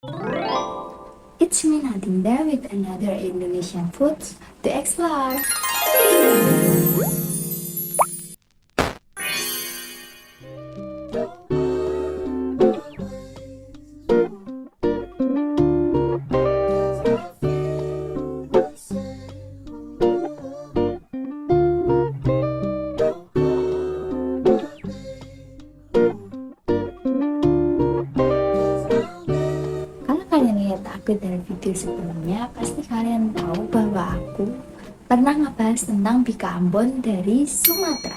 It's me Nadinda with another Indonesian foods to explore. Kalau kalian lihat aku dari video sebelumnya, pasti kalian tahu bahwa aku pernah ngebahas tentang Bika Ambon dari Sumatera.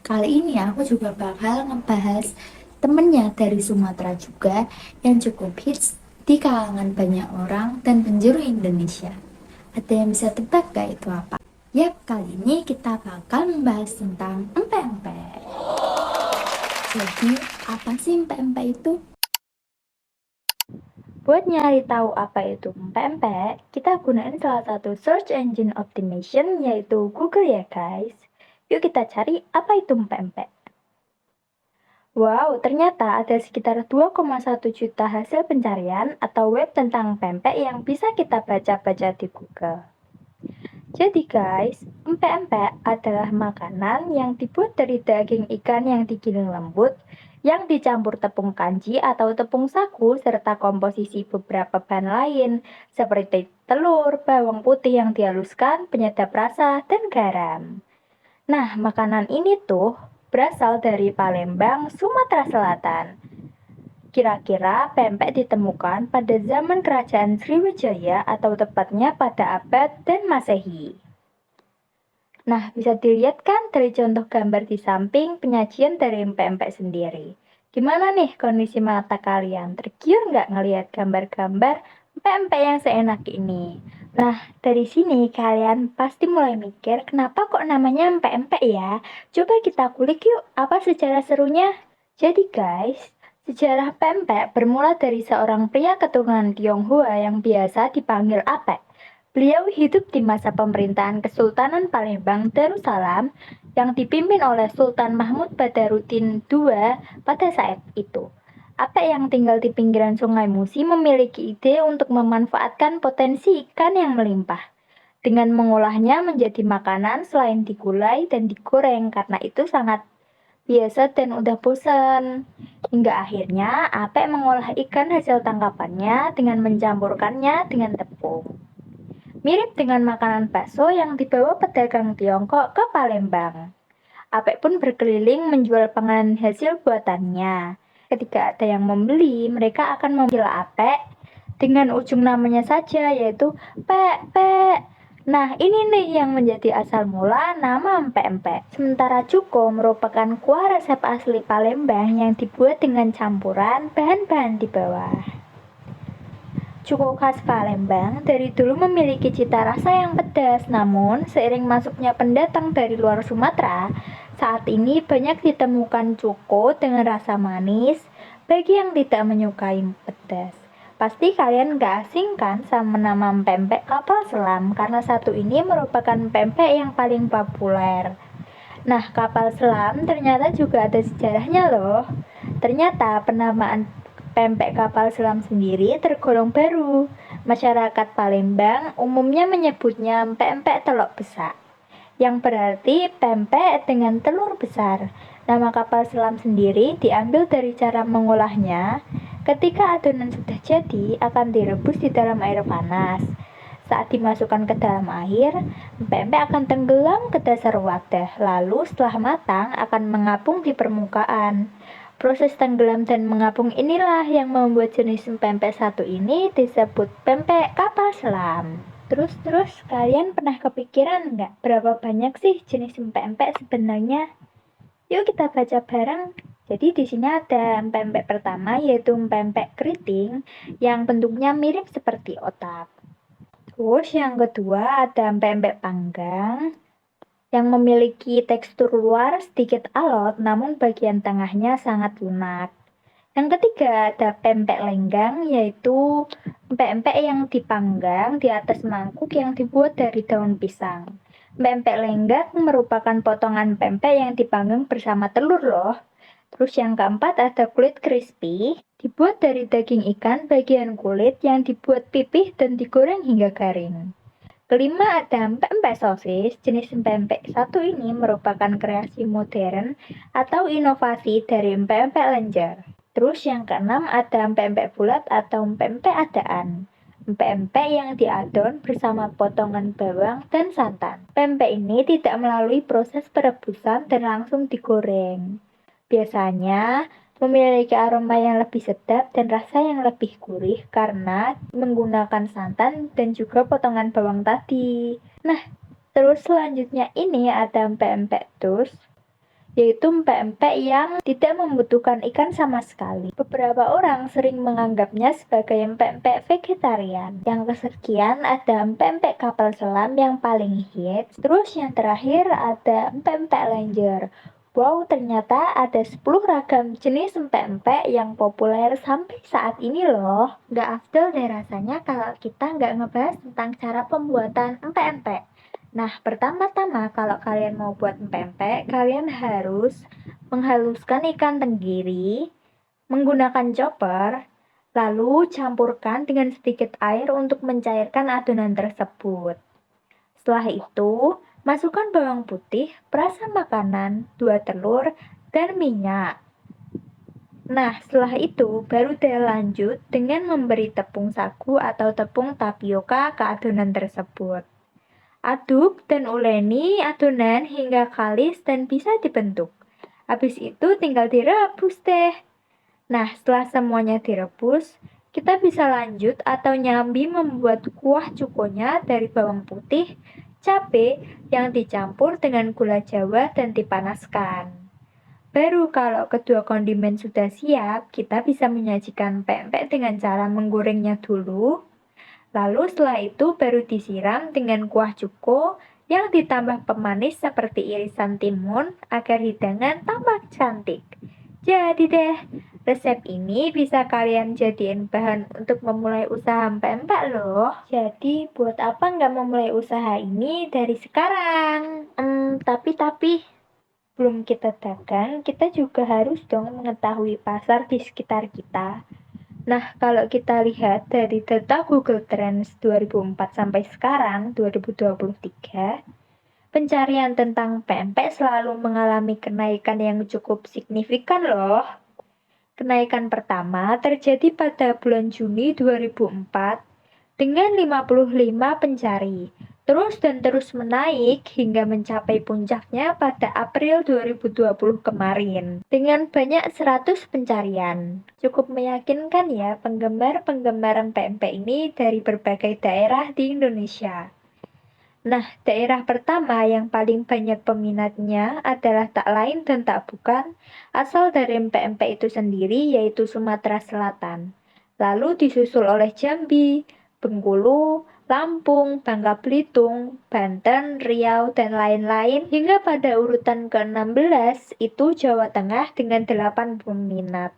Kali ini aku juga bakal ngebahas temennya dari Sumatera juga yang cukup hits di kalangan banyak orang dan penjuru Indonesia. Ada yang bisa tebak gak itu apa? Yap, kali ini kita bakal membahas tentang empek-empek. Jadi, apa sih empek-empek itu? Buat nyari tahu apa itu empek-empek, kita gunain salah satu search engine optimization yaitu Google ya guys. Yuk kita cari apa itu empek-empek. Wow, ternyata ada sekitar 2,1 juta hasil pencarian atau web tentang pempek yang bisa kita baca-baca di Google. Jadi guys, empek-empek adalah makanan yang dibuat dari daging ikan yang digiling lembut, yang dicampur tepung kanji atau tepung sagu serta komposisi beberapa bahan lain seperti telur, bawang putih yang dihaluskan, penyedap rasa, dan garam. Nah, makanan ini tuh berasal dari Palembang, Sumatera Selatan. Kira-kira pempek ditemukan pada zaman Kerajaan Sriwijaya atau tepatnya pada abad dan Masehi. Nah, bisa dilihat kan dari contoh gambar di samping penyajian dari empek-empek sendiri. Gimana nih kondisi mata kalian? Tergiur nggak ngelihat gambar-gambar empek-empek yang seenak ini? Nah, dari sini kalian pasti mulai mikir kenapa kok namanya empek-empek ya? Coba kita kulik yuk, apa sejarah serunya? Jadi guys, sejarah pempek bermula dari seorang pria keturunan Tionghoa yang biasa dipanggil Apek. Beliau hidup di masa pemerintahan Kesultanan Palembang Darussalam yang dipimpin oleh Sultan Mahmud Badarudin II pada saat itu. Apek yang tinggal di pinggiran Sungai Musi memiliki ide untuk memanfaatkan potensi ikan yang melimpah dengan mengolahnya menjadi makanan selain digulai dan digoreng karena itu sangat biasa dan udah bosan. Hingga akhirnya Apek mengolah ikan hasil tangkapannya dengan mencampurkannya dengan tepung. Mirip dengan makanan bakso yang dibawa pedagang Tiongkok ke Palembang. Apek pun berkeliling menjual panganan hasil buatannya. Ketika ada yang membeli, mereka akan memanggil Apek dengan ujung namanya saja, yaitu Pek, Pek. Nah, ini nih yang menjadi asal mula nama empek-empek. Sementara cuko merupakan kuah resep asli Palembang yang dibuat dengan campuran bahan-bahan di bawah. Cuko khas Palembang dari dulu memiliki cita rasa yang pedas, namun seiring masuknya pendatang dari luar Sumatera, saat ini banyak ditemukan cuko dengan rasa manis bagi yang tidak menyukai pedas. Pasti kalian gak asing kan sama nama pempek kapal selam karena satu ini merupakan pempek yang paling populer. Nah, kapal selam ternyata juga ada sejarahnya loh. Ternyata penamaan pempek kapal selam sendiri tergolong baru. Masyarakat Palembang umumnya menyebutnya pempek telok besar, yang berarti pempek dengan telur besar. Nama kapal selam sendiri diambil dari cara mengolahnya. Ketika adonan sudah jadi, akan direbus di dalam air panas. Saat dimasukkan ke dalam air, pempek akan tenggelam ke dasar wadah, lalu setelah matang akan mengapung di permukaan. Proses tenggelam dan mengapung inilah yang membuat jenis pempek satu ini disebut pempek kapal selam. Terus, kalian pernah kepikiran nggak berapa banyak sih jenis pempek sebenarnya? Yuk kita baca bareng. Jadi di sini ada pempek pertama yaitu pempek keriting yang bentuknya mirip seperti otak. Terus yang kedua ada pempek panggang yang memiliki tekstur luar sedikit alot namun bagian tengahnya sangat lunak. Yang ketiga ada pempek lenggang yaitu pempek yang dipanggang di atas mangkuk yang dibuat dari daun pisang. Pempek lenggak merupakan potongan pempek yang dipanggang bersama telur loh. Terus yang keempat ada kulit crispy, dibuat dari daging ikan bagian kulit yang dibuat pipih dan digoreng hingga garing. Kelima ada pempek sosis. Jenis pempek satu ini merupakan kreasi modern atau inovasi dari pempek lenjer. Terus yang keenam ada pempek bulat atau pempek adaan. Pempek yang diadon bersama potongan bawang dan santan. Pempek ini tidak melalui proses perebusan dan langsung digoreng. Biasanya memiliki aroma yang lebih sedap dan rasa yang lebih gurih karena menggunakan santan dan juga potongan bawang tadi. Nah, terus selanjutnya ini ada pempek toast, yaitu pempek yang tidak membutuhkan ikan sama sekali. Beberapa orang sering menganggapnya sebagai pempek vegetarian. Yang kesekian ada pempek kapal selam yang paling hits. Terus yang terakhir ada pempek lenjer. Wow, ternyata ada 10 ragam jenis pempek yang populer sampai saat ini loh. Nggak afdol deh rasanya kalau kita nggak ngebahas tentang cara pembuatan empek-empek. Nah, pertama-tama kalau kalian mau buat pempek, kalian harus menghaluskan ikan tenggiri menggunakan chopper, lalu campurkan dengan sedikit air untuk mencairkan adonan tersebut. Setelah itu, masukkan bawang putih, perasa makanan, 2 telur, dan minyak. Nah, setelah itu baru deh lanjut dengan memberi tepung sagu atau tepung tapioka ke adonan tersebut. Aduk dan uleni adonan hingga kalis dan bisa dibentuk. Habis itu tinggal direbus deh. Nah, setelah semuanya direbus, kita bisa lanjut atau nyambi membuat kuah cukonya dari bawang putih, cabai yang dicampur dengan gula jawa dan dipanaskan. Baru kalau kedua kondimen sudah siap, kita bisa menyajikan pempek dengan cara menggorengnya dulu. Lalu setelah itu baru disiram dengan kuah cuko yang ditambah pemanis seperti irisan timun agar hidangan tambah cantik. Jadi deh, resep ini bisa kalian jadiin bahan untuk memulai usaha pempek loh. Jadi buat apa nggak memulai usaha ini dari sekarang? Tapi belum kita dagang, kita juga harus dong mengetahui pasar di sekitar kita. Nah, kalau kita lihat dari data Google Trends 2004 sampai sekarang, 2023, pencarian tentang pempek selalu mengalami kenaikan yang cukup signifikan loh. Kenaikan pertama terjadi pada bulan Juni 2004 dengan 55 pencari. Terus menaik hingga mencapai puncaknya pada April 2020 kemarin dengan banyak 100 pencarian. Cukup meyakinkan ya penggemar-penggemar pempek ini dari berbagai daerah di Indonesia. Nah, daerah pertama yang paling banyak peminatnya adalah tak lain dan tak bukan asal dari empek-empek itu sendiri, yaitu Sumatera Selatan. Lalu disusul oleh Jambi, Bengkulu, Lampung, Bangka Belitung, Banten, Riau, dan lain-lain hingga pada urutan ke-16 itu Jawa Tengah dengan 8 peminat.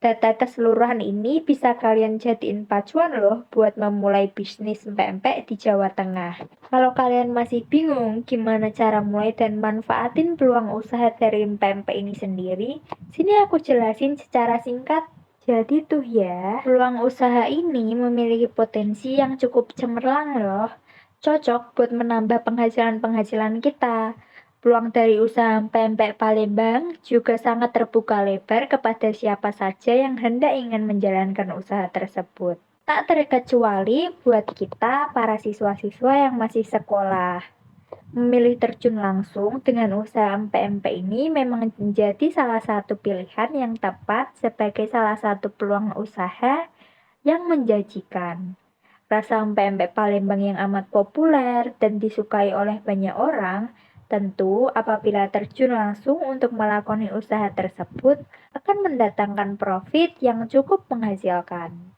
Data keseluruhan ini bisa kalian jadiin pacuan loh buat memulai bisnis pempek di Jawa Tengah. Kalau kalian masih bingung gimana cara mulai dan manfaatin peluang usaha dari pempek ini sendiri, sini aku jelasin secara singkat. Jadi tuh ya, peluang usaha ini memiliki potensi yang cukup cemerlang loh. Cocok buat menambah penghasilan-penghasilan kita. Peluang dari usaha pempek Palembang juga sangat terbuka lebar kepada siapa saja yang hendak ingin menjalankan usaha tersebut. Tak terkecuali buat kita, para siswa-siswa yang masih sekolah. Memilih terjun langsung dengan usaha empek-empek ini memang menjadi salah satu pilihan yang tepat sebagai salah satu peluang usaha yang menjanjikan. Rasa empek-empek Palembang yang amat populer dan disukai oleh banyak orang, tentu apabila terjun langsung untuk melakukan usaha tersebut akan mendatangkan profit yang cukup menghasilkan.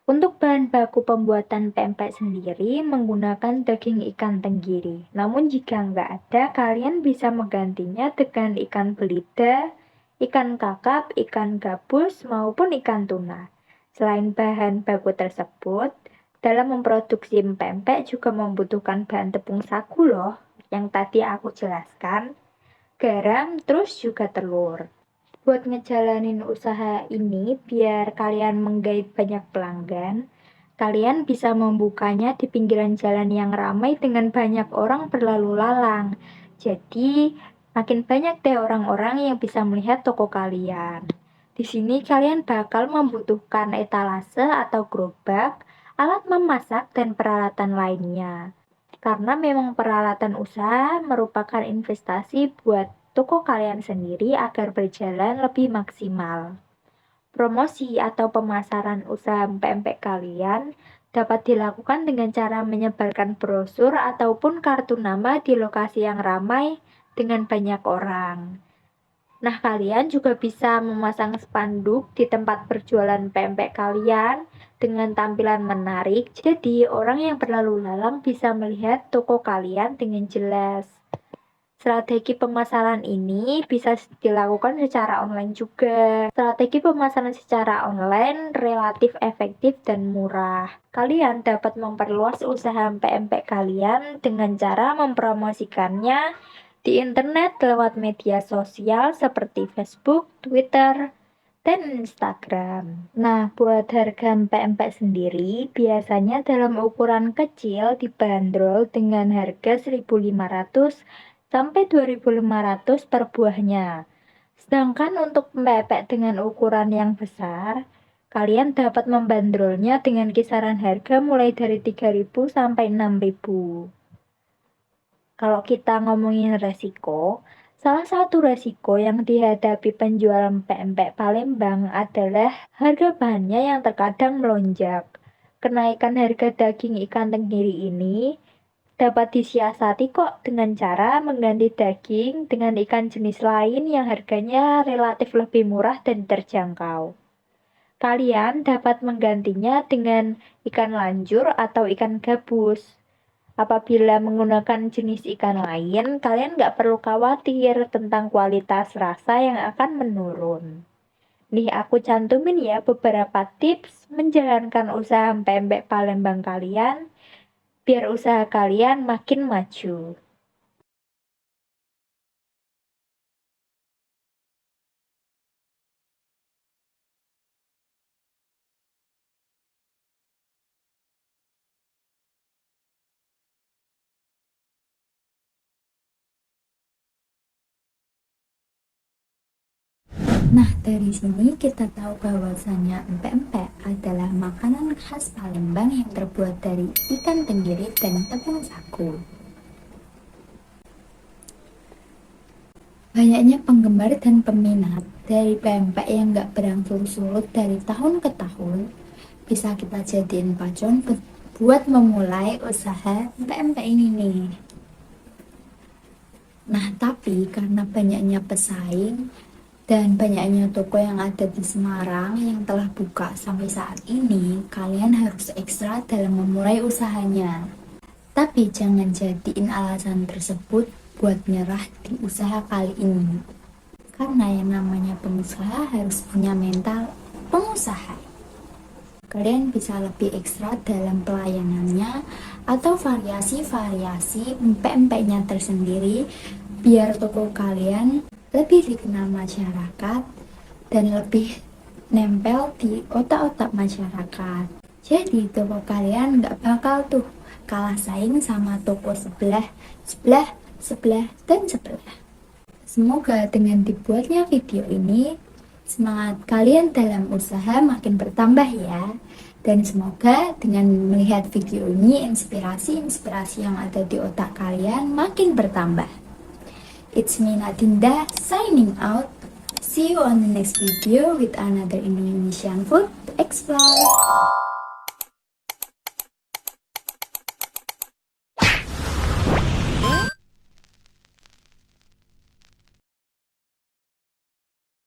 Untuk bahan baku pembuatan pempek sendiri menggunakan daging ikan tenggiri. Namun jika nggak ada, kalian bisa menggantinya dengan ikan belida, ikan kakap, ikan gabus, maupun ikan tuna. Selain bahan baku tersebut, dalam memproduksi pempek juga membutuhkan bahan tepung sagu loh. yang tadi aku jelaskan, garam, terus juga telur. Buat ngejalanin usaha ini biar kalian menggait banyak pelanggan, kalian bisa membukanya di pinggiran jalan yang ramai dengan banyak orang berlalu lalang. Jadi, makin banyak deh orang-orang yang bisa melihat toko kalian. Di sini kalian bakal membutuhkan etalase atau gerobak, alat memasak, dan peralatan lainnya. Karena memang peralatan usaha merupakan investasi buat toko kalian sendiri agar berjalan lebih maksimal. Promosi atau pemasaran usaha pempek kalian dapat dilakukan dengan cara menyebarkan brosur ataupun kartu nama di lokasi yang ramai dengan banyak orang. Nah, kalian juga bisa memasang spanduk di tempat berjualan pempek kalian dengan tampilan menarik, jadi orang yang berlalu lalang bisa melihat toko kalian dengan jelas. Strategi pemasaran ini bisa dilakukan secara online juga. Strategi pemasaran secara online relatif efektif dan murah. Kalian dapat memperluas usaha pempek kalian dengan cara mempromosikannya di internet lewat media sosial seperti Facebook, Twitter, dan Instagram. Nah, buat harga pempek sendiri biasanya dalam ukuran kecil dibanderol dengan harga 1.500 sampai 2.500 per buahnya. Sedangkan untuk pempek dengan ukuran yang besar, kalian dapat membandrolnya dengan kisaran harga mulai dari 3.000 sampai 6.000. Kalau kita ngomongin resiko, salah satu resiko yang dihadapi penjual pempek Palembang adalah harga bahannya yang terkadang melonjak. Kenaikan harga daging ikan tenggiri ini dapat disiasati kok dengan cara mengganti daging dengan ikan jenis lain yang harganya relatif lebih murah dan terjangkau. Kalian dapat menggantinya dengan ikan lanjur atau ikan gabus. Apabila menggunakan jenis ikan lain, kalian nggak perlu khawatir tentang kualitas rasa yang akan menurun. Nih aku cantumin ya beberapa tips menjalankan usaha pempek Palembang kalian, biar usaha kalian makin maju. Nah, dari sini kita tahu bahwasannya empek-empek adalah makanan khas Palembang yang terbuat dari ikan tenggiri dan tepung sagu. Banyaknya penggemar dan peminat dari pempek yang gak berangsur surut dari tahun ke tahun bisa kita jadiin pacuan buat memulai usaha empek-empek ini nih. Nah, tapi karena banyaknya pesaing dan banyaknya toko yang ada di Semarang yang telah buka sampai saat ini, kalian harus ekstra dalam memulai usahanya. Tapi jangan jadiin alasan tersebut buat nyerah di usaha kali ini. Karena yang namanya pengusaha harus punya mental pengusaha. Kalian bisa lebih ekstra dalam pelayanannya atau variasi-variasi empek-empeknya tersendiri biar toko kalian lebih dikenal masyarakat dan lebih nempel di otak-otak masyarakat. Jadi toko kalian nggak bakal tuh kalah saing sama toko sebelah, dan sebelah. Semoga dengan dibuatnya video ini, semangat kalian dalam usaha makin bertambah ya. Dan semoga dengan melihat video ini, inspirasi-inspirasi yang ada di otak kalian makin bertambah. It's me Nadinda signing out. See you on the next video with another Indonesian food to explore.